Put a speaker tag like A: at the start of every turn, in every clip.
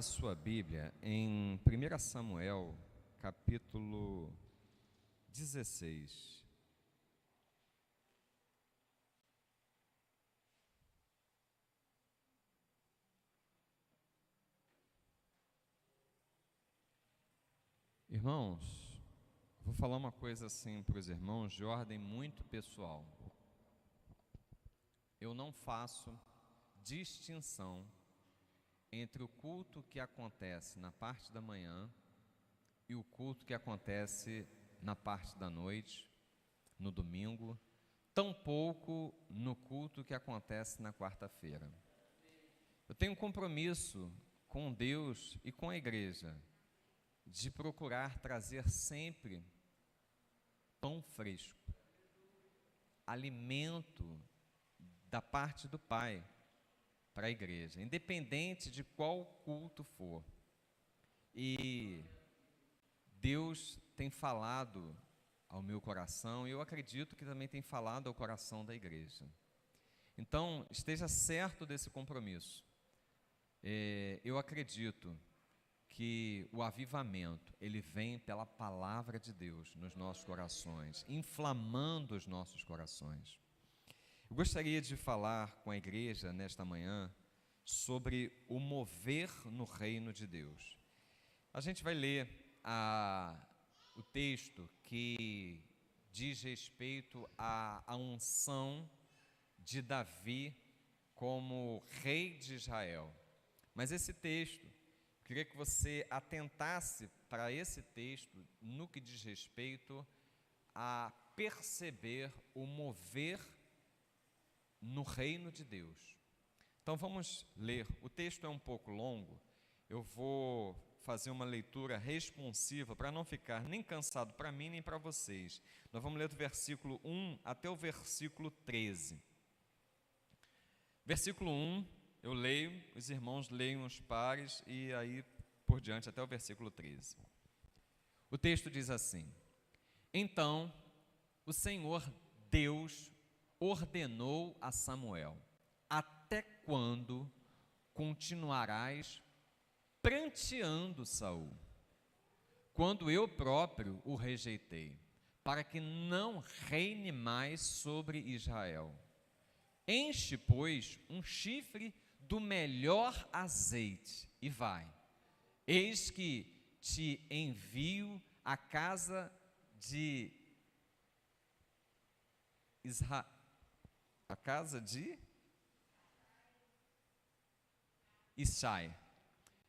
A: A sua Bíblia em 1 Samuel, capítulo 16. Irmãos, vou falar uma coisa assim para os irmãos de ordem muito pessoal. Eu não faço distinção entre o culto que acontece na parte da manhã e o culto que acontece na parte da noite, no domingo, tampouco no culto que acontece na quarta-feira. Eu tenho um compromisso com Deus e com a igreja de procurar trazer sempre pão fresco, alimento da parte do Pai para a igreja, independente de qual culto for. E Deus tem falado ao meu coração, e eu acredito que também tem falado ao coração da igreja. Então, esteja certo desse compromisso. Eu acredito que o avivamento, ele vem pela palavra de Deus nos nossos corações, inflamando os nossos corações. Eu gostaria de falar com a igreja nesta manhã sobre o mover no reino de Deus. A gente vai ler o texto que diz respeito à unção de Davi como rei de Israel. Mas esse texto, eu queria que você atentasse para esse texto no que diz respeito a perceber o mover no reino de Deus. Então vamos ler. O texto é um pouco longo. Eu vou fazer uma leitura responsiva para não ficar nem cansado para mim nem para vocês. Nós vamos ler do versículo 1 até o versículo 13. Versículo 1, eu leio, os irmãos leiam os pares e aí por diante até o versículo 13. O texto diz assim: Então o Senhor Deus ordenou a Samuel: até quando continuarás pranteando Saul, quando eu próprio o rejeitei, para que não reine mais sobre Israel? Enche, pois, um chifre do melhor azeite e vai. Eis que te envio à casa de Israel, a casa de Ishai,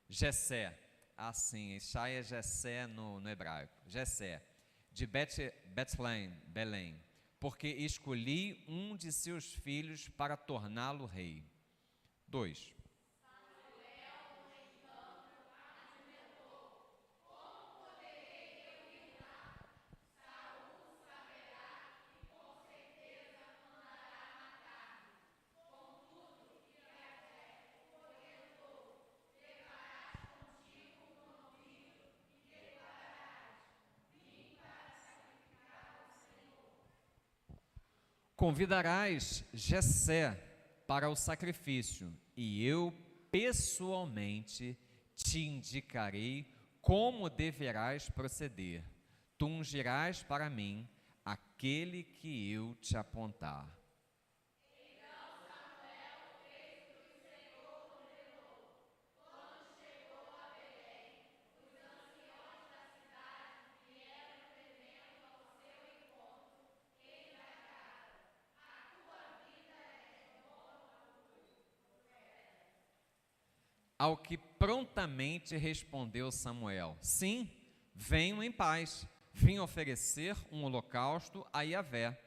A: Jessé, assim, Ishai é Jessé no hebraico, Jessé, de Betlém, Belém, porque escolhi um de seus filhos para torná-lo rei. 2. Convidarás Jessé para o sacrifício, e eu pessoalmente te indicarei como deverás proceder. Tu ungirás para mim aquele que eu te apontar. Ao que prontamente respondeu Samuel: Sim, venho em paz. Vim oferecer um holocausto a Yahvé.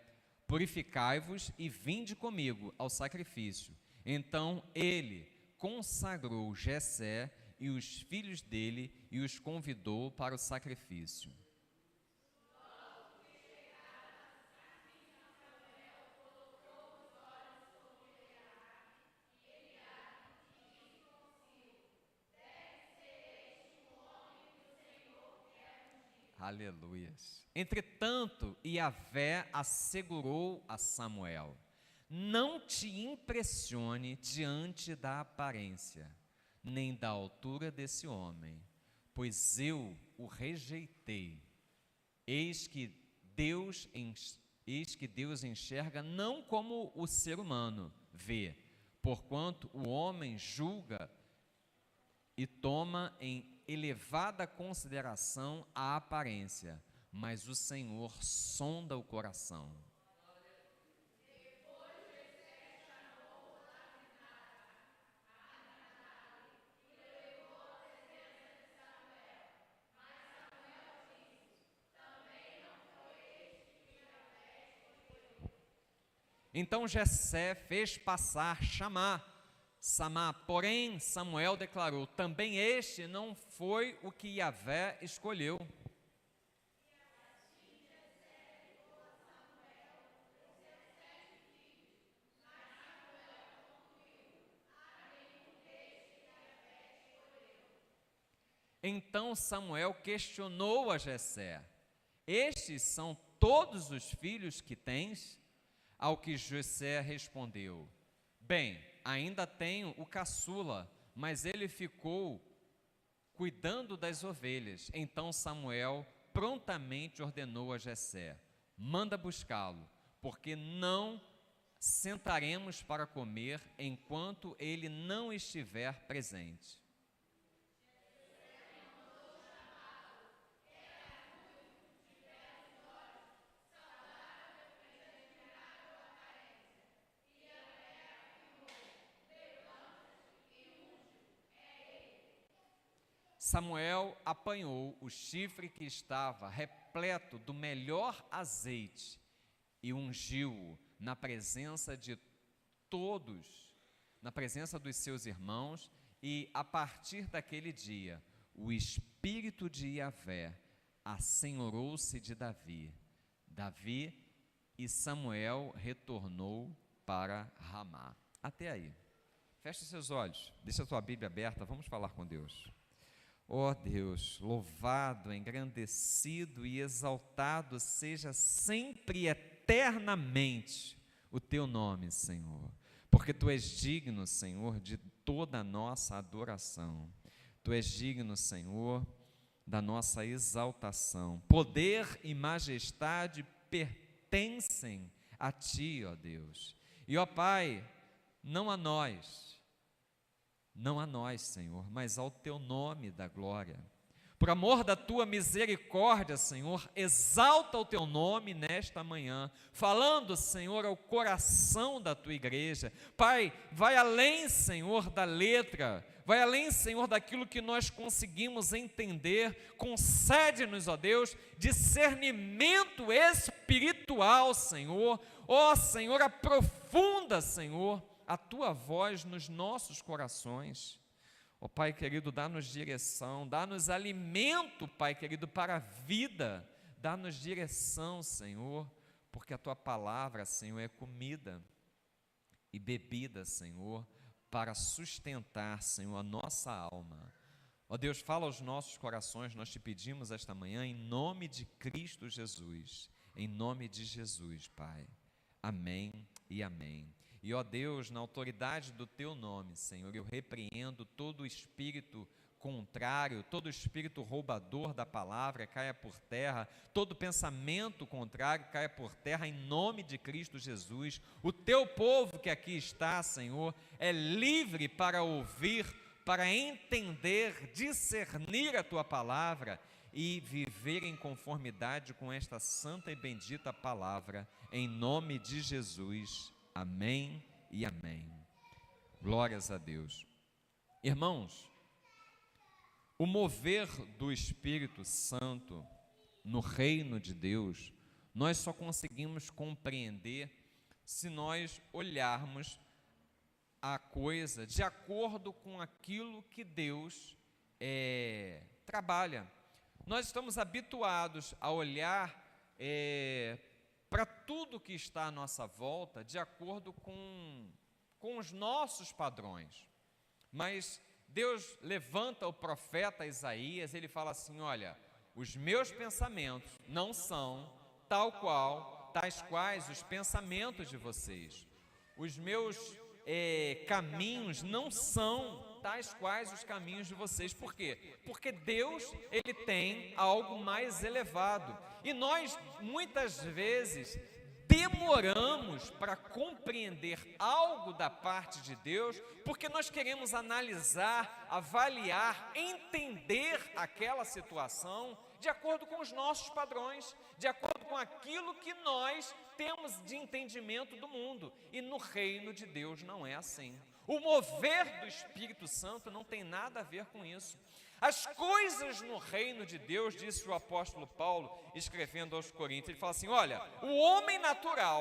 A: Purificai-vos e vinde comigo ao sacrifício. Então ele consagrou Jessé e os filhos dele e os convidou para o sacrifício. Aleluias. Entretanto, Yahvé assegurou a Samuel: não te impressione diante da aparência, nem da altura desse homem, pois eu o rejeitei. Eis que Deus enxerga não como o ser humano vê, porquanto o homem julga e toma em elevada consideração a aparência, mas o Senhor sonda o coração. Então Jessé fez passar Samá, porém Samuel declarou: também este não foi o que Yahvé escolheu. Então Samuel questionou a Jessé: estes são todos os filhos que tens? Ao que Jessé respondeu: bem, ainda tenho o caçula, mas ele ficou cuidando das ovelhas. Então Samuel prontamente ordenou a Jessé: manda buscá-lo, porque não sentaremos para comer enquanto ele não estiver presente. Samuel apanhou o chifre que estava repleto do melhor azeite e ungiu-o na presença de todos, na presença dos seus irmãos, e a partir daquele dia, o espírito de Yahvé assenhorou-se de Davi. Davi e Samuel retornou para Ramá. Até aí. Feche seus olhos, deixa a tua Bíblia aberta, vamos falar com Deus. Ó Deus, louvado, engrandecido e exaltado seja sempre e eternamente o teu nome, Senhor, porque tu és digno, Senhor, de toda a nossa adoração. Tu és digno, Senhor, da nossa exaltação. Poder e majestade pertencem a ti, ó Deus. E ó Pai, não a nós, Senhor, mas ao teu nome da glória. Por amor da tua misericórdia, Senhor, exalta o teu nome nesta manhã, falando, Senhor, ao coração da tua igreja. Pai, vai além, Senhor, da letra, vai além, Senhor, daquilo que nós conseguimos entender. Concede-nos, ó Deus, discernimento espiritual, Senhor. Ó Senhor, aprofunda, Senhor, a tua voz nos nossos corações. Ó Pai querido, dá-nos direção, dá-nos alimento, Pai querido, para a vida. Dá-nos direção, Senhor, porque a tua palavra, Senhor, é comida e bebida, Senhor, para sustentar, Senhor, a nossa alma. Ó Deus, fala aos nossos corações, nós te pedimos esta manhã, em nome de Cristo Jesus, em nome de Jesus, Pai. Amém e amém. E ó Deus, na autoridade do teu nome, Senhor, eu repreendo todo espírito contrário, todo espírito roubador da palavra caia por terra, todo pensamento contrário caia por terra, em nome de Cristo Jesus. O teu povo que aqui está, Senhor, é livre para ouvir, para entender, discernir a tua palavra e viver em conformidade com esta santa e bendita palavra, em nome de Jesus. Amém e amém. Glórias a Deus. Irmãos, o mover do Espírito Santo no reino de Deus, nós só conseguimos compreender se nós olharmos a coisa de acordo com aquilo que Deus trabalha. Nós estamos habituados a olhar para tudo que está à nossa volta de acordo com os nossos padrões. Mas Deus levanta o profeta Isaías, ele fala assim: olha, os meus pensamentos não são tais quais os pensamentos de vocês. Os meus caminhos não são tais quais os caminhos de vocês. Por quê? Porque Deus, Ele tem algo mais elevado. E nós, muitas vezes, demoramos para compreender algo da parte de Deus, porque nós queremos analisar, avaliar, entender aquela situação de acordo com os nossos padrões, de acordo com aquilo que nós temos de entendimento do mundo. E no reino de Deus não é assim. O mover do Espírito Santo não tem nada a ver com isso. As coisas no reino de Deus, disse o apóstolo Paulo, escrevendo aos Coríntios, ele fala assim, olha, o homem natural,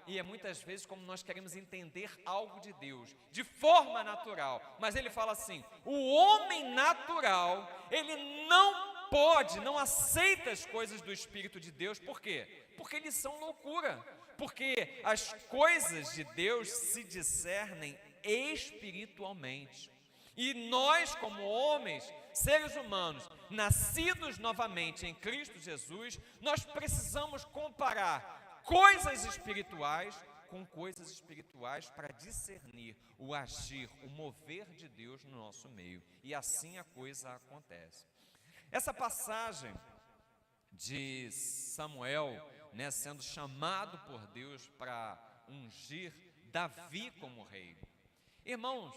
A: e é muitas vezes como nós queremos entender algo de Deus, de forma natural, mas ele fala assim, o homem natural, ele não aceita as coisas do Espírito de Deus, por quê? Porque eles são loucura, porque as coisas de Deus se discernem espiritualmente. E nós, como homens, seres humanos, nascidos novamente em Cristo Jesus, nós precisamos comparar coisas espirituais com coisas espirituais para discernir o agir, o mover de Deus no nosso meio. E assim a coisa acontece. Essa passagem de Samuel, sendo chamado por Deus para ungir Davi como rei. Irmãos,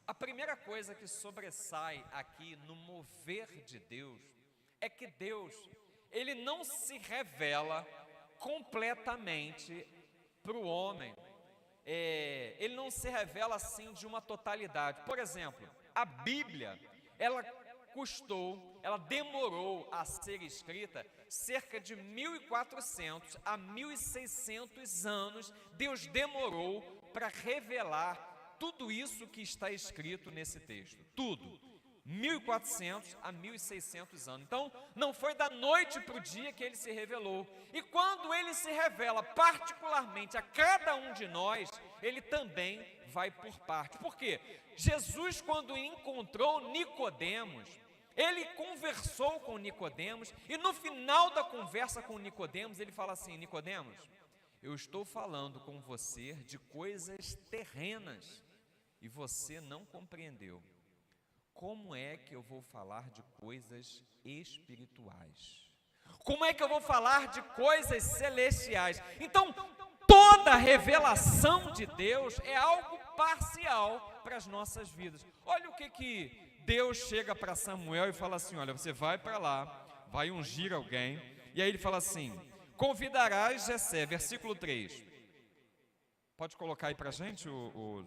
A: a primeira coisa que sobressai aqui no mover de Deus é que Deus, Ele não se revela completamente para o homem. Ele não se revela assim de uma totalidade. Por exemplo, a Bíblia, ela demorou a ser escrita cerca de 1.400 a 1.600 anos. Deus demorou para revelar tudo isso que está escrito nesse texto, tudo, 1.400 a 1.600 anos. Então, não foi da noite para o dia que Ele se revelou. E quando Ele se revela particularmente a cada um de nós, Ele também vai por parte. Por quê? Jesus, quando encontrou Nicodemos, Ele conversou com Nicodemos, e no final da conversa com Nicodemos, Ele fala assim, Nicodemos, eu estou falando com você de coisas terrenas, e você não compreendeu. Como é que eu vou falar de coisas espirituais? Como é que eu vou falar de coisas celestiais? Então, toda revelação de Deus é algo parcial para as nossas vidas. Olha o que Deus chega para Samuel e fala assim, olha, você vai para lá, vai ungir alguém, e aí ele fala assim, convidarás Jessé, versículo 3. Pode colocar aí para a gente, o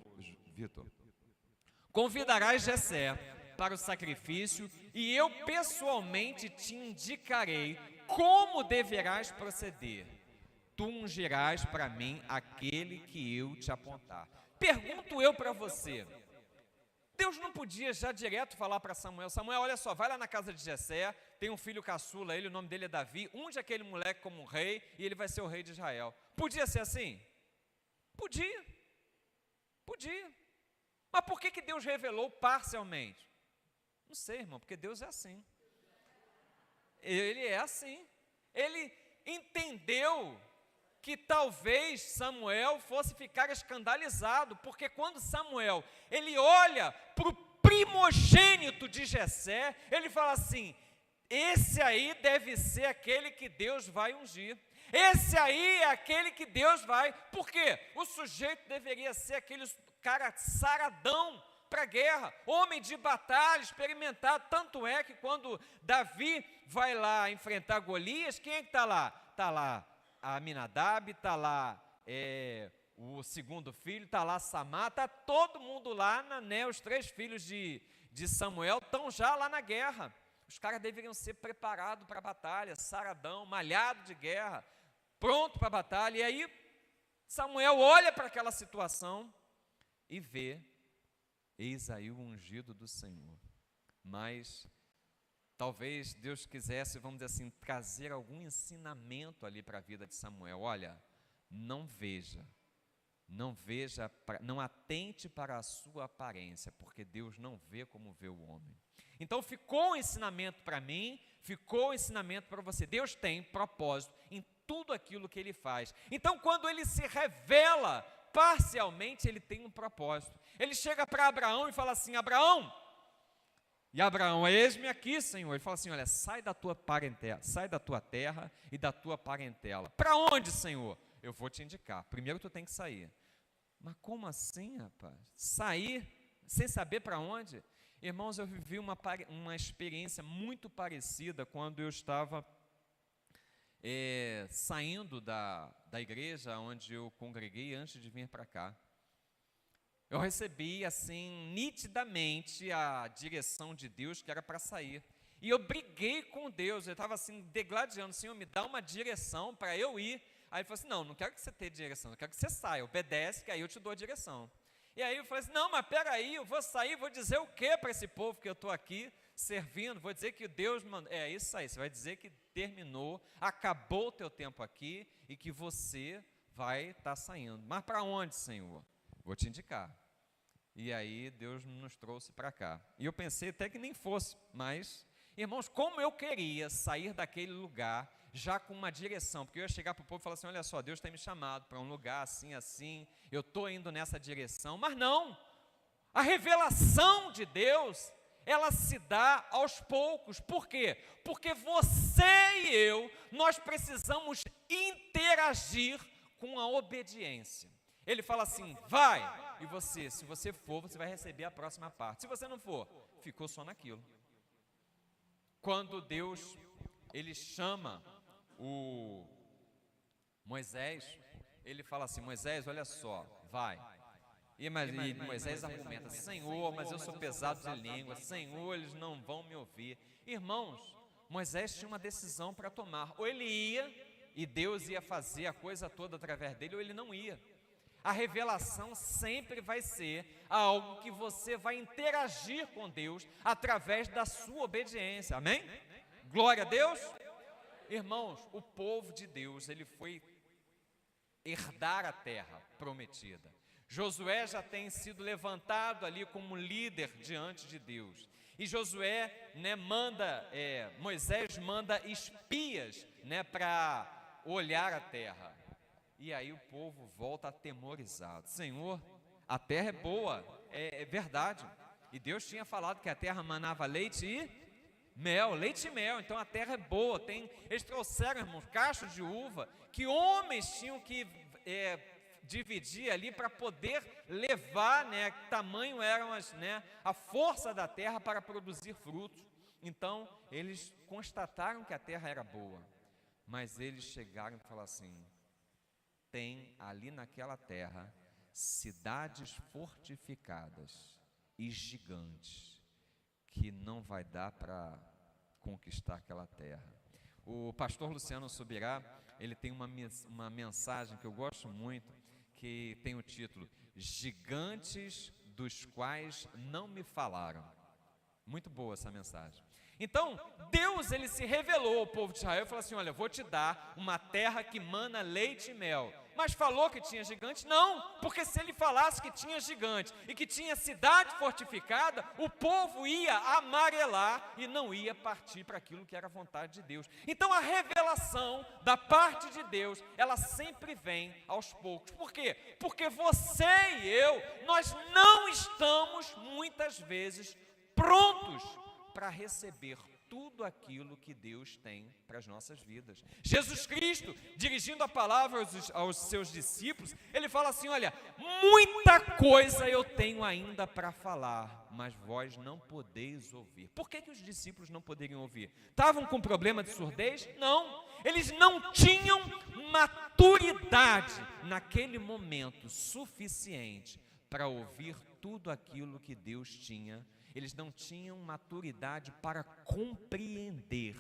A: Vitor. Convidarás Jessé para o sacrifício, e eu pessoalmente te indicarei como deverás proceder. Tu ungirás para mim aquele que eu te apontar. Pergunto eu para você, Deus não podia já direto falar para Samuel, Samuel, olha só, vai lá na casa de Jessé, tem um filho caçula, o nome dele é Davi, unge aquele moleque como um rei, e ele vai ser o rei de Israel. Podia ser assim? Podia. Mas por que Deus revelou parcialmente? Não sei, irmão, porque Deus é assim. Ele é assim. Ele entendeu que talvez Samuel fosse ficar escandalizado, porque quando Samuel, ele olha para o primogênito de Jessé, ele fala assim, esse aí deve ser aquele que Deus vai ungir. Esse aí é aquele que Deus vai, por quê? O sujeito deveria ser aquele cara saradão para a guerra, homem de batalha, experimentado, tanto é que quando Davi vai lá enfrentar Golias, quem é que está lá? Está lá Aminadab, está lá o segundo filho, está lá Samá, está todo mundo lá, os 3 filhos de Samuel estão já lá na guerra. Os caras deveriam ser preparados para a batalha, saradão, malhado de guerra, pronto para a batalha. E aí Samuel olha para aquela situação e vê, eis aí o ungido do Senhor. Mas talvez Deus quisesse, vamos dizer assim, trazer algum ensinamento ali para a vida de Samuel. Olha, não atente para a sua aparência, porque Deus não vê como vê o homem. Então ficou um ensinamento para mim, ficou um ensinamento para você. Deus tem propósito em tudo aquilo que Ele faz. Então quando Ele se revela parcialmente ele tem um propósito. Ele chega para Abraão e fala assim: Abraão, e Abraão, eis-me aqui, Senhor. Ele fala assim: olha, sai da tua parentela, sai da tua terra e da tua parentela. Para onde, Senhor? Eu vou te indicar. Primeiro tu tem que sair. Mas como assim, rapaz? Sair sem saber para onde? Irmãos, eu vivi uma experiência muito parecida quando eu estava saindo da igreja onde eu congreguei antes de vir para cá. Eu recebi, assim, nitidamente a direção de Deus que era para sair. E eu briguei com Deus, eu estava assim, degladiando: Senhor, me dá uma direção para eu ir. Aí ele falou assim: não quero que você tenha direção, eu quero que você saia, obedece, que aí eu te dou a direção. E aí eu falei assim: não, mas peraí, eu vou sair, vou dizer o que para esse povo que eu estou aqui servindo? Vou dizer que Deus mandou. É isso aí, você vai dizer que terminou, acabou o teu tempo aqui e que você vai estar saindo. Mas para onde, Senhor? Vou te indicar. E aí Deus nos trouxe para cá. E eu pensei até que nem fosse, mas, irmãos, como eu queria sair daquele lugar já com uma direção, porque eu ia chegar para o povo e falar assim: olha só, Deus tem me chamado para um lugar assim, assim, eu estou indo nessa direção. Mas não, a revelação de Deus, ela se dá aos poucos. Por quê? Porque você e eu, nós precisamos interagir com a obediência. Ele fala assim: vai, e você, se você for, você vai receber a próxima parte. Se você não for, ficou só naquilo. Quando Deus, ele chama o Moisés, ele fala assim: Moisés, olha só, vai. E Moisés argumenta: Senhor, mas eu sou pesado de língua, Senhor, eles não vão me ouvir. Irmãos, Moisés tinha uma decisão para tomar: ou ele ia e Deus ia fazer a coisa toda através dele, ou ele não ia. A revelação sempre vai ser algo que você vai interagir com Deus através da sua obediência, amém? Glória a Deus. Irmãos, o povo de Deus, ele foi herdar a terra prometida. Josué já tem sido levantado ali como líder diante de Deus. E Josué, Moisés manda espias, para olhar a terra. E aí o povo volta atemorizado: Senhor, a terra é boa, é verdade. E Deus tinha falado que a terra manava leite e mel, então a terra é boa. Eles trouxeram, irmãos, cachos de uva que homens tinham que dividir ali para poder levar, tamanho eram a força da terra para produzir frutos. Então eles constataram que a terra era boa, mas eles chegaram e falaram assim: tem ali naquela terra cidades fortificadas e gigantes que não vai dar para conquistar aquela terra. O pastor Luciano Subirá, ele tem uma mensagem que eu gosto muito, que tem o título: Gigantes dos quais não me falaram. Muito boa essa mensagem. Então, Deus, ele se revelou ao povo de Israel e falou assim: olha, eu vou te dar uma terra que mana leite e mel. Mas falou que tinha gigante? Não, porque se ele falasse que tinha gigante e que tinha cidade fortificada, o povo ia amarelar e não ia partir para aquilo que era a vontade de Deus. Então a revelação da parte de Deus, ela sempre vem aos poucos. Por quê? Porque você e eu, nós não estamos muitas vezes prontos para receber tudo aquilo que Deus tem para as nossas vidas. Jesus Cristo, dirigindo a palavra aos seus discípulos, ele fala assim: olha, muita coisa eu tenho ainda para falar, mas vós não podeis ouvir. Por que os discípulos não poderiam ouvir? Estavam com problema de surdez? Não, eles não tinham maturidade naquele momento suficiente para ouvir tudo aquilo que Deus tinha. Eles não tinham maturidade para compreender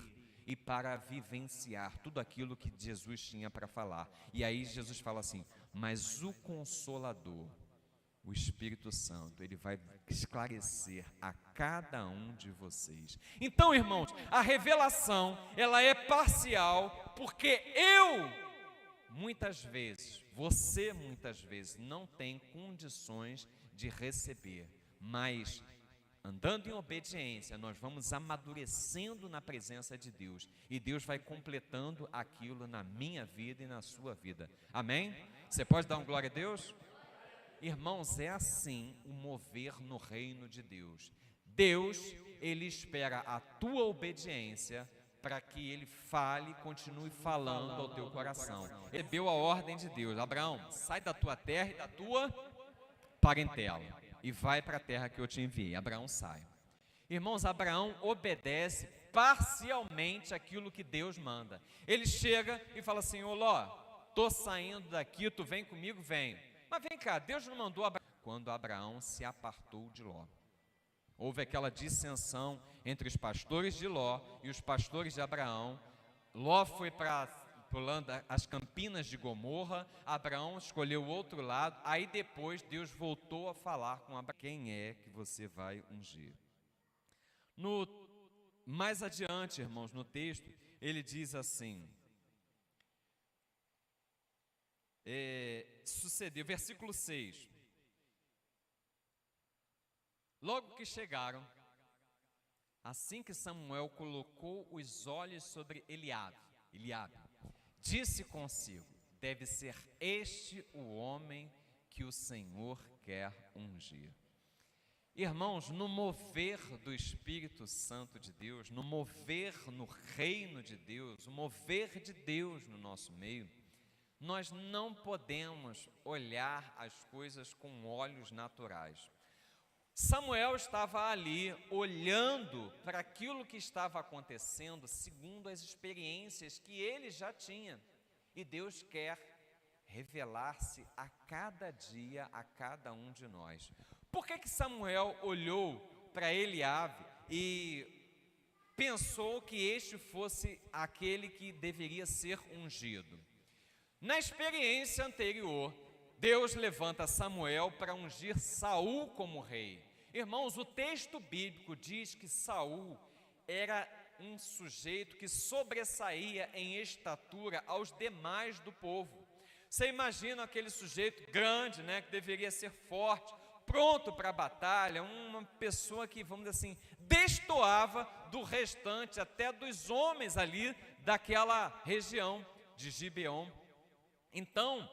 A: e para vivenciar tudo aquilo que Jesus tinha para falar. E aí Jesus fala assim: mas o Consolador, o Espírito Santo, ele vai esclarecer a cada um de vocês. Então, irmãos, a revelação, ela é parcial, porque muitas vezes, você muitas vezes não tem condições de receber, mas andando em obediência, nós vamos amadurecendo na presença de Deus, e Deus vai completando aquilo na minha vida e na sua vida. Amém? Você pode dar um glória a Deus? Irmãos, é assim o mover no reino de Deus. Deus, Ele espera a tua obediência para que Ele fale, continue falando ao teu coração. Recebeu a ordem de Deus: Abraão, sai da tua terra e da tua parentela e vai para a terra que eu te enviei. Abraão sai. Irmãos, Abraão obedece parcialmente aquilo que Deus manda. Ele chega e fala assim: ô Ló, estou saindo daqui, tu vem comigo? Venho. Mas vem cá, Deus não mandou Abraão. Quando Abraão se apartou de Ló, houve aquela dissensão entre os pastores de Ló e os pastores de Abraão. Ló foi para as campinas de Gomorra, Abraão escolheu o outro lado. Aí depois Deus voltou a falar com Abraão: quem é que você vai ungir? Mais adiante, irmãos, no texto, ele diz assim, sucedeu, versículo 6, logo que chegaram, assim que Samuel colocou os olhos sobre Eliabe, disse consigo: deve ser este o homem que o Senhor quer ungir. Irmãos, no mover do Espírito Santo de Deus, no mover no reino de Deus, o mover de Deus no nosso meio, nós não podemos olhar as coisas com olhos naturais. Samuel estava ali olhando para aquilo que estava acontecendo segundo as experiências que ele já tinha. E Deus quer revelar-se a cada dia, a cada um de nós. Por que Samuel olhou para Eliabe e pensou que este fosse aquele que deveria ser ungido? Na experiência anterior, Deus levanta Samuel para ungir Saul como rei. Irmãos, o texto bíblico diz que Saul era um sujeito que sobressaía em estatura aos demais do povo. Você imagina aquele sujeito grande, né, que deveria ser forte, pronto para a batalha, uma pessoa que, vamos dizer assim, destoava do restante, até dos homens ali daquela região de Gibeão. Então,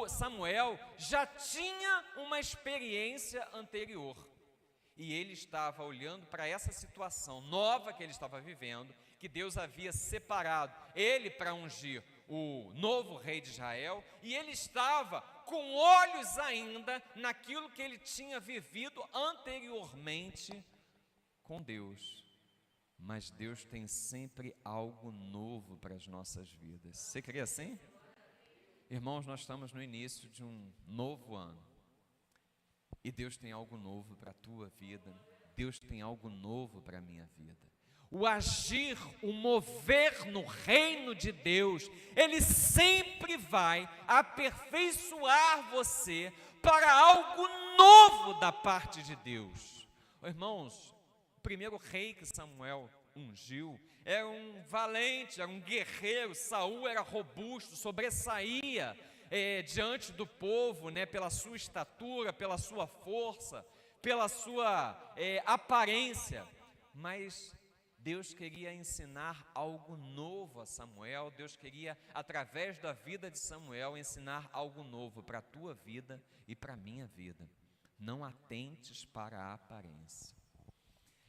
A: Samuel já tinha uma experiência anterior. E ele estava olhando para essa situação nova que ele estava vivendo, que Deus havia separado ele para ungir o novo rei de Israel, e ele estava com olhos ainda naquilo que ele tinha vivido anteriormente com Deus. Mas Deus tem sempre algo novo para as nossas vidas. Você crê assim? Irmãos, nós estamos no início de um novo ano. E Deus tem algo novo para a tua vida. Deus tem algo novo para a minha vida. O agir, o mover no reino de Deus, Ele sempre vai aperfeiçoar você para algo novo da parte de Deus. Irmãos, o primeiro rei que Samuel ungiu era um valente, era um guerreiro. Saul era robusto, sobressaía diante do povo, né, pela sua estatura, pela sua força, pela sua aparência. Mas Deus queria ensinar algo novo a Samuel. Deus queria, através da vida de Samuel, ensinar algo novo para a tua vida e para a minha vida. Não atentes para a aparência.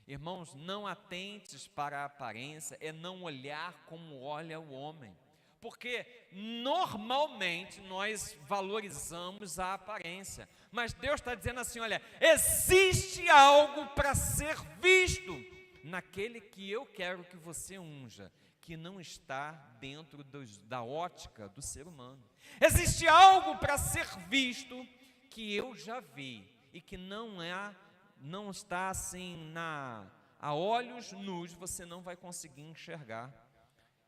A: Irmãos, não atentes para a aparência é não olhar como olha o homem. Porque normalmente nós valorizamos a aparência. Mas Deus está dizendo assim: olha, existe algo para ser visto naquele que eu quero que você unja, que não está dentro da ótica do ser humano. Existe algo para ser visto que eu já vi e que não está assim a olhos nus, você não vai conseguir enxergar.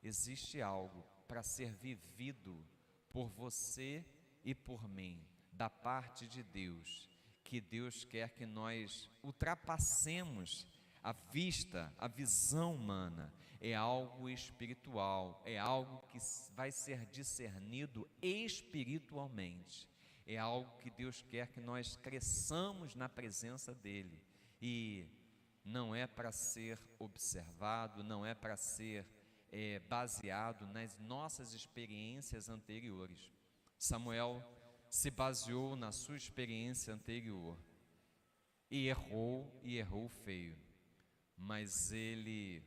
A: Existe algo para ser vivido por você e por mim, da parte de Deus, que Deus quer que nós ultrapassemos a vista, a visão humana. É algo espiritual, é algo que vai ser discernido espiritualmente. É algo que Deus quer que nós cresçamos na presença dEle. E não é para ser observado, não é para ser baseado nas nossas experiências anteriores. Samuel se baseou na sua experiência anterior e errou feio, mas ele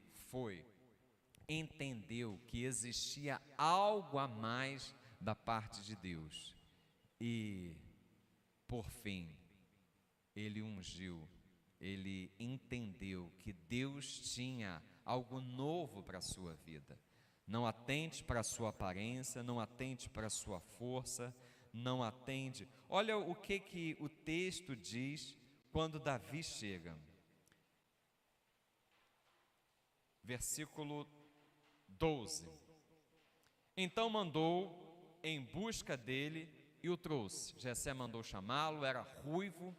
A: entendeu que existia algo a mais da parte de Deus e, por fim, ele ungiu, ele entendeu que Deus tinha algo novo para a sua vida. Não atente para a sua aparência, não atente para a sua força, não atende. Olha o que o texto diz quando Davi chega. Versículo 12. Então mandou em busca dele e o trouxe. Jessé mandou chamá-lo, era ruivo.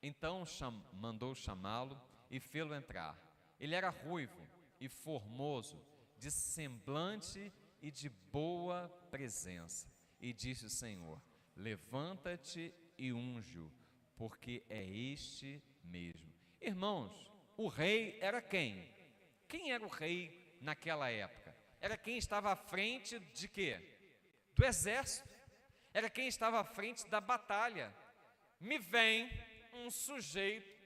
A: Então mandou chamá-lo e fê-lo entrar. Ele era ruivo e formoso, de semblante e de boa presença. E disse o Senhor: levanta-te e unge-o, porque é este mesmo. Irmãos, o rei era quem? Quem era o rei naquela época? Era quem estava à frente de quê? Do exército. Era quem estava à frente da batalha. Me vem um sujeito.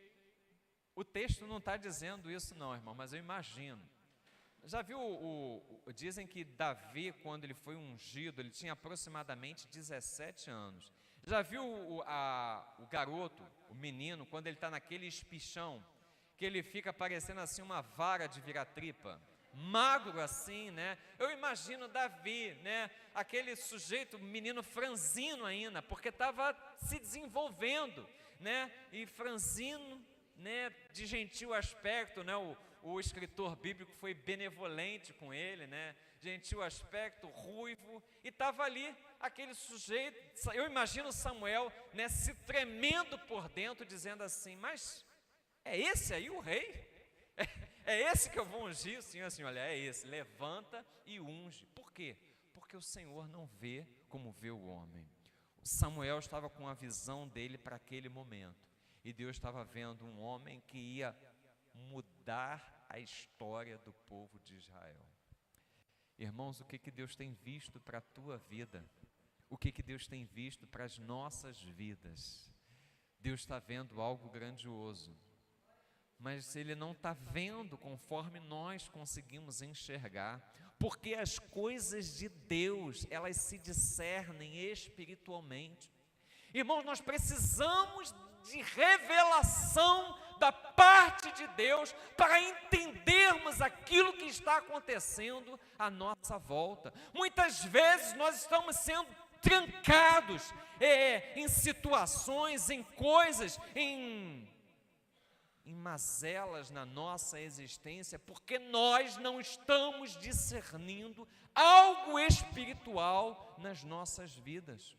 A: O texto não está dizendo isso não, irmão, mas eu imagino. Já viu, dizem que Davi, quando ele foi ungido, ele tinha aproximadamente 17 anos. Já viu o garoto, o menino, quando ele está naquele espichão, que ele fica parecendo assim uma vara de vira-tripa, magro assim, né? Eu imagino Davi, né? Aquele sujeito, menino franzino ainda, porque estava se desenvolvendo, né? E franzino, né, de gentil aspecto, né, o escritor bíblico foi benevolente com ele, né, gentil aspecto, ruivo, e estava ali aquele sujeito. Eu imagino Samuel, né, se tremendo por dentro, dizendo assim: mas é esse aí o rei? É esse que eu vou ungir? O Senhor assim: olha, é esse, levanta e unge. Por quê? Porque o Senhor não vê como vê o homem. Samuel estava com a visão dele para aquele momento. E Deus estava vendo um homem que ia mudar a história do povo de Israel. Irmãos, o que Deus tem visto para a tua vida? O que Deus tem visto para as nossas vidas? Deus está vendo algo grandioso, mas Ele não está vendo conforme nós conseguimos enxergar, porque as coisas de Deus, elas se discernem espiritualmente. Irmãos, nós precisamos de revelação da parte de Deus para entendermos aquilo que está acontecendo à nossa volta. Muitas vezes nós estamos sendo trancados em situações, em coisas, em mazelas na nossa existência, porque nós não estamos discernindo algo espiritual nas nossas vidas.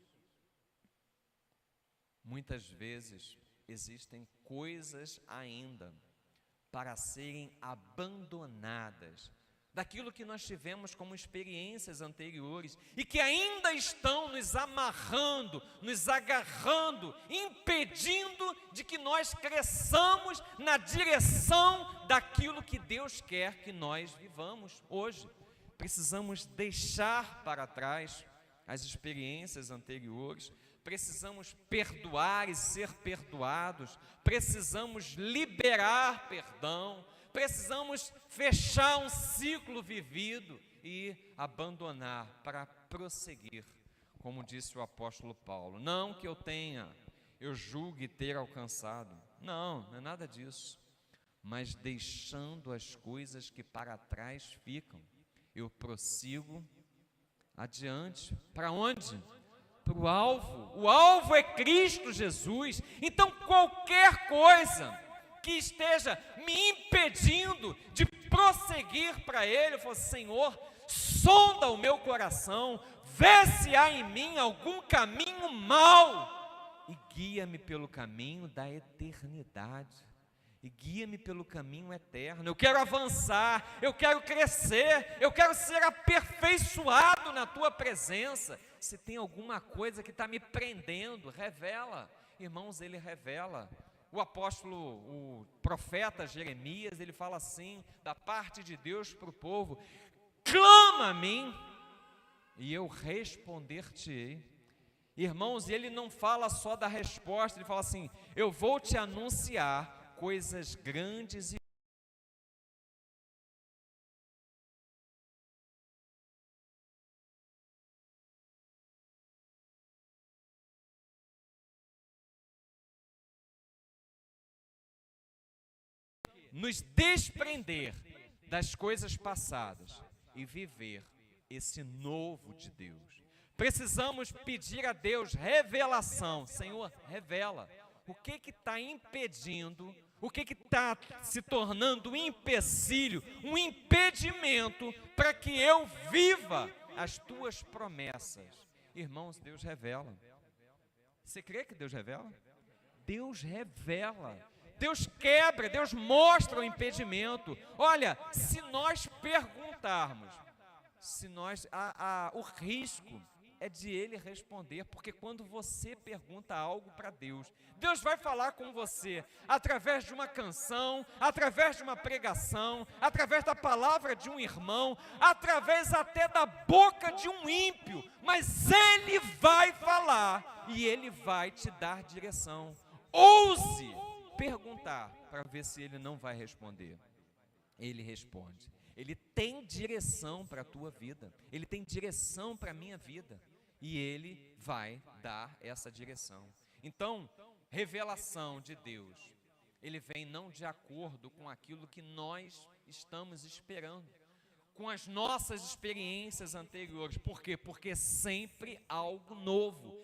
A: Muitas vezes existem coisas ainda para serem abandonadas, daquilo que nós tivemos como experiências anteriores e que ainda estão nos amarrando, nos agarrando, impedindo de que nós cresçamos na direção daquilo que Deus quer que nós vivamos hoje. Precisamos deixar para trás as experiências anteriores. Precisamos perdoar e ser perdoados, precisamos liberar perdão, precisamos fechar um ciclo vivido e abandonar para prosseguir, como disse o apóstolo Paulo. Não que eu julgue ter alcançado, não é nada disso, mas deixando as coisas que para trás ficam, eu prossigo adiante. Para onde? Para o alvo é Cristo Jesus. Então qualquer coisa que esteja me impedindo de prosseguir para Ele, eu falo: Senhor, sonda o meu coração, vê se há em mim algum caminho mau e guia-me pelo caminho da eternidade. E guia-me pelo caminho eterno. Eu quero avançar, eu quero crescer, eu quero ser aperfeiçoado na Tua presença. Se tem alguma coisa que está me prendendo, revela. Irmãos, Ele revela. O profeta Jeremias, ele fala assim, da parte de Deus para o povo: clama a mim e eu responder-te-ei. Irmãos, ele não fala só da resposta, ele fala assim: eu vou te anunciar coisas grandes e nos desprender das coisas passadas e viver esse novo de Deus. Precisamos pedir a Deus revelação. Senhor, revela o que está impedindo, o que está se tornando um empecilho, um impedimento para que eu viva as tuas promessas. Irmãos, Deus revela. Você crê que Deus revela? Deus revela. Deus quebra, Deus mostra o impedimento. Olha, se nós perguntarmos, o risco é de Ele responder, porque quando você pergunta algo para Deus, Deus vai falar com você através de uma canção, através de uma pregação, através da palavra de um irmão, através até da boca de um ímpio, mas Ele vai falar e Ele vai te dar direção. Ouse perguntar para ver se Ele não vai responder. Ele responde. Ele tem direção para a tua vida. Ele tem direção para a minha vida. E Ele vai dar essa direção. Então, revelação de Deus, Ele vem não de acordo com aquilo que nós estamos esperando, com as nossas experiências anteriores. Por quê? Porque é sempre algo novo.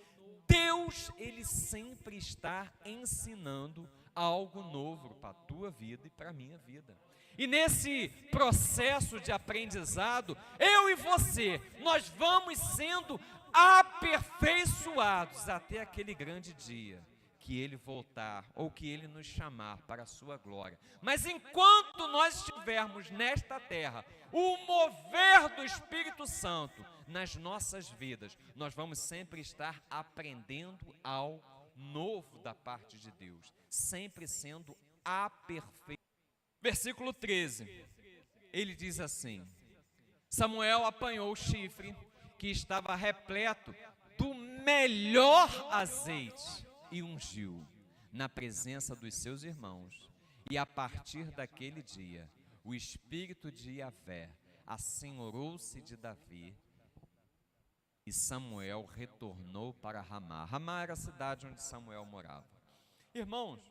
A: Deus, Ele sempre está ensinando algo novo para a tua vida e para a minha vida. E nesse processo de aprendizado, eu e você, nós vamos sendo aperfeiçoados até aquele grande dia que Ele voltar ou que Ele nos chamar para a sua glória. Mas enquanto nós estivermos nesta terra, o mover do Espírito Santo nas nossas vidas, nós vamos sempre estar aprendendo algo novo da parte de Deus, sempre sendo aperfeiçoado. Versículo 13, ele diz assim: Samuel apanhou o chifre que estava repleto do melhor azeite e ungiu na presença dos seus irmãos. E a partir daquele dia, o espírito de Yahvé assenhorou-se de Davi, e Samuel retornou para Ramá. Ramá era a cidade onde Samuel morava. Irmãos,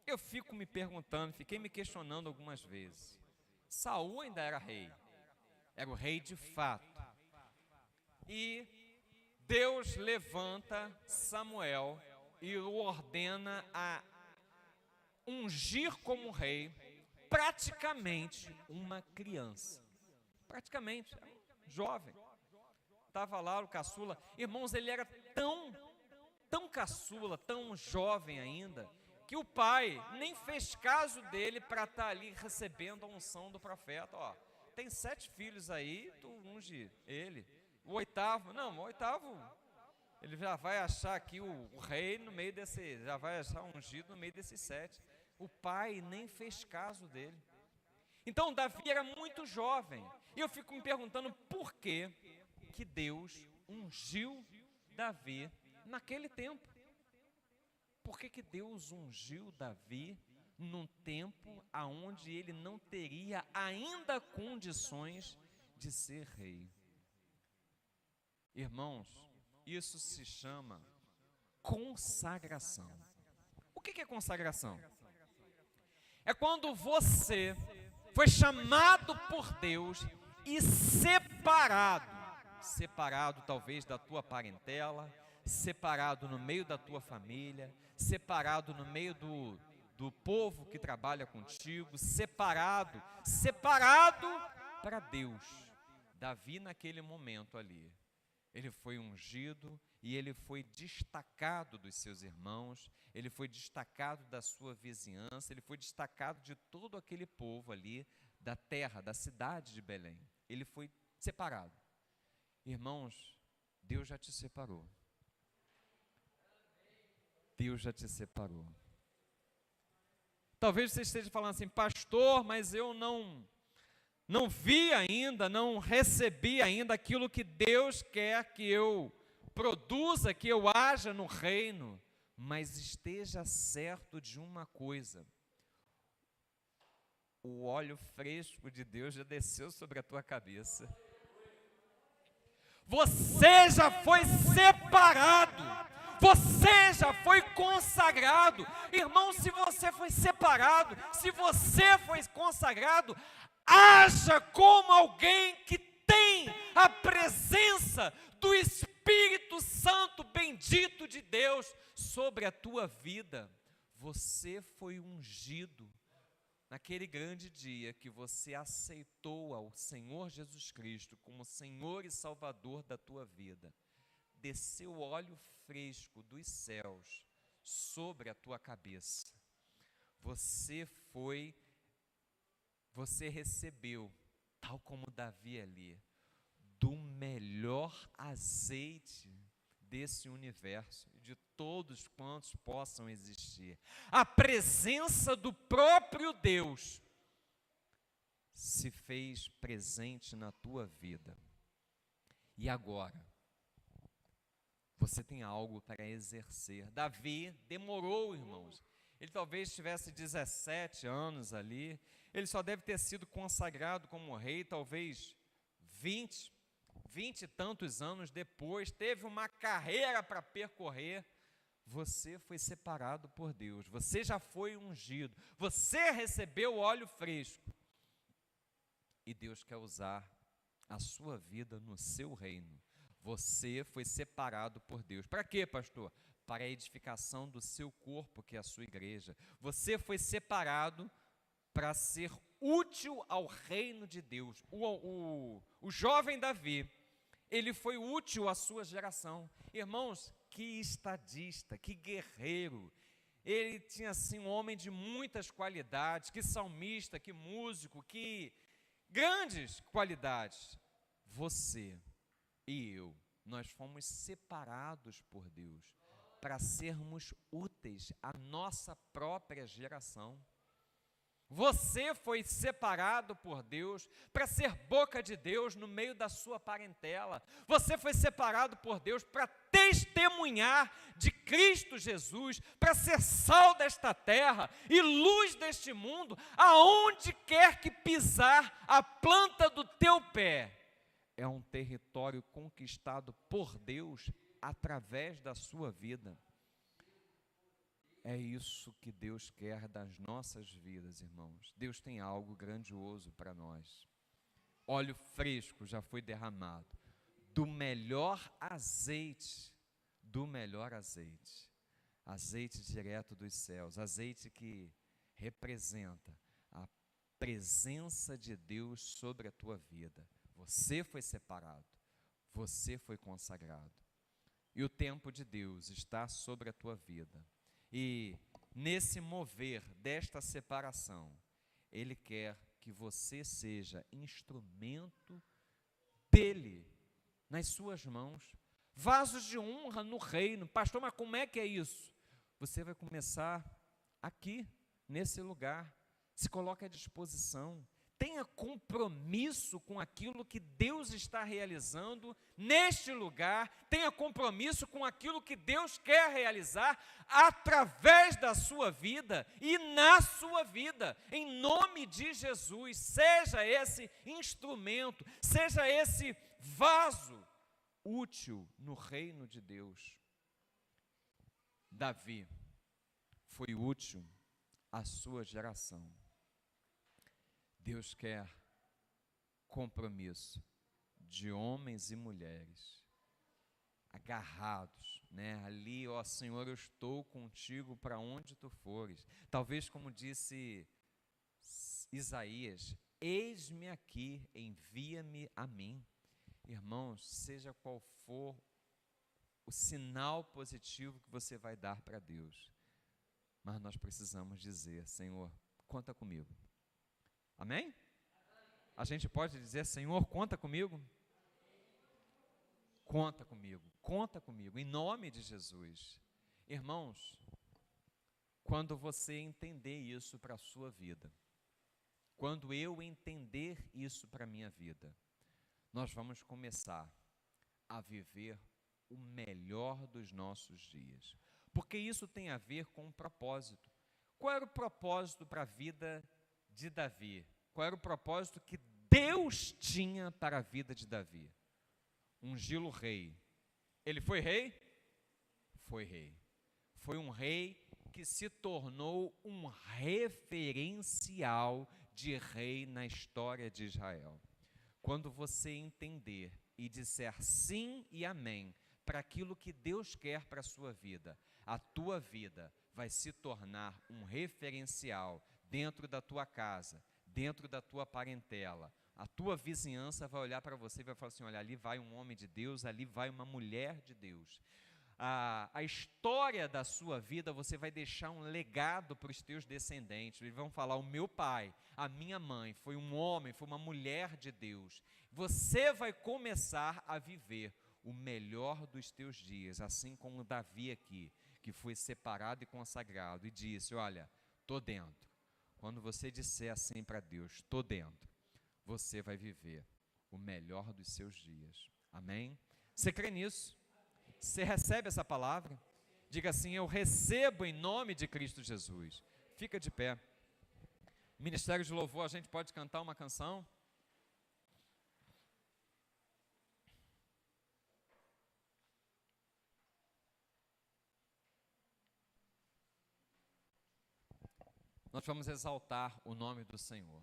A: eu fico me perguntando, fiquei me questionando algumas vezes. Saul ainda era rei o rei de fato. E Deus levanta Samuel e o ordena a ungir como rei praticamente uma criança. Praticamente, jovem. Estava lá o caçula. Irmãos, ele era tão caçula, tão jovem ainda, que o pai nem fez caso dele para estar ali recebendo a unção do profeta. Ó, tem 7 filhos aí, tu unge ele. O oitavo, ele já vai achar aqui o rei no meio desse, já vai achar ungido no meio desses 7. O pai nem fez caso dele. Então Davi era muito jovem. E eu fico me perguntando por que Deus ungiu Davi naquele tempo. Por que Deus ungiu Davi num tempo aonde ele não teria ainda condições de ser rei? Irmãos, isso se chama consagração. O que é consagração? É quando você foi chamado por Deus e separado talvez da tua parentela, separado no meio da tua família, separado no meio do povo que trabalha contigo, separado para Deus. Davi naquele momento ali, ele foi ungido e ele foi destacado dos seus irmãos, ele foi destacado da sua vizinhança, ele foi destacado de todo aquele povo ali, da terra, da cidade de Belém. Ele foi separado. Irmãos, Deus já te separou. Deus já te separou. Talvez você esteja falando assim, pastor, mas eu não não vi ainda, não recebi ainda aquilo que Deus quer que eu produza, que eu haja no reino, mas esteja certo de uma coisa: o óleo fresco de Deus já desceu sobre a tua cabeça. Você já foi separado, você já foi consagrado. Irmão, se você foi separado, se você foi consagrado, haja como alguém que tem a presença do Espírito Santo bendito de Deus sobre a tua vida. Você foi ungido naquele grande dia que você aceitou ao Senhor Jesus Cristo como Senhor e Salvador da tua vida. Desceu óleo fresco dos céus sobre a tua cabeça. Você recebeu, tal como Davi ali, do melhor azeite desse universo, de todos quantos possam existir. A presença do próprio Deus se fez presente na tua vida. E agora, você tem algo para exercer. Davi demorou, irmãos. Ele talvez tivesse 17 anos ali. Ele só deve ter sido consagrado como rei, talvez 20 e tantos anos depois. Teve uma carreira para percorrer. Você foi separado por Deus. Você já foi ungido. Você recebeu óleo fresco. E Deus quer usar a sua vida no seu reino. Você foi separado por Deus. Para quê, pastor? Para a edificação do seu corpo, que é a sua igreja. Você foi separado para ser útil ao reino de Deus. O jovem Davi, ele foi útil à sua geração. Irmãos, que estadista, que guerreiro. Ele tinha assim um homem de muitas qualidades, que salmista, que músico, que grandes qualidades. Você e eu, nós fomos separados por Deus para sermos úteis à nossa própria geração. Você foi separado por Deus para ser boca de Deus no meio da sua parentela. Você foi separado por Deus para testemunhar de Cristo Jesus, para ser sal desta terra e luz deste mundo, aonde quer que pisar a planta do teu pé. É um território conquistado por Deus através da sua vida. É isso que Deus quer das nossas vidas, irmãos. Deus tem algo grandioso para nós. Óleo fresco já foi derramado, do melhor azeite, azeite direto dos céus, azeite que representa a presença de Deus sobre a tua vida. Você foi separado, você foi consagrado, e o tempo de Deus está sobre a tua vida. E nesse mover desta separação, Ele quer que você seja instrumento dEle, nas suas mãos, vasos de honra no reino. Pastor, mas como é que é isso? Você vai começar aqui, nesse lugar. Se coloque à disposição. Tenha compromisso com aquilo que Deus está realizando neste lugar. Tenha compromisso com aquilo que Deus quer realizar através da sua vida e na sua vida. Em nome de Jesus, seja esse instrumento, seja esse vaso útil no reino de Deus. Davi foi útil à sua geração. Deus quer compromisso de homens e mulheres agarrados, né? Ali, ó Senhor, eu estou contigo para onde tu fores. Talvez como disse Isaías, eis-me aqui, envia-me a mim. Irmãos, seja qual for o sinal positivo que você vai dar para Deus, mas nós precisamos dizer, Senhor, conta comigo. Amém? A gente pode dizer, Senhor, conta comigo? Conta comigo, em nome de Jesus. Irmãos, quando você entender isso para a sua vida, quando eu entender isso para a minha vida, nós vamos começar a viver o melhor dos nossos dias. Porque isso tem a ver com um propósito. Qual era o propósito para a vida de Davi? Qual era o propósito que Deus tinha para a vida de Davi? Ungí-lo rei. Ele foi rei? Foi rei. Foi um rei que se tornou um referencial de rei na história de Israel. Quando você entender e disser sim e amém para aquilo que Deus quer para a sua vida, a tua vida vai se tornar um referencial dentro da tua casa, dentro da tua parentela. A tua vizinhança vai olhar para você e vai falar assim: olha, ali vai um homem de Deus, ali vai uma mulher de Deus. A história da sua vida, você vai deixar um legado para os teus descendentes. Eles vão falar: o meu pai, a minha mãe, foi um homem, foi uma mulher de Deus. Você vai começar a viver o melhor dos teus dias, assim como Davi aqui, que foi separado e consagrado, e disse: olha, estou dentro. Quando você disser assim para Deus, estou dentro, você vai viver o melhor dos seus dias. Amém? Você crê nisso? Você recebe essa palavra? Diga assim: eu recebo em nome de Cristo Jesus. Fica de pé. Ministério de Louvor, a gente pode cantar uma canção? Nós vamos exaltar o nome do Senhor.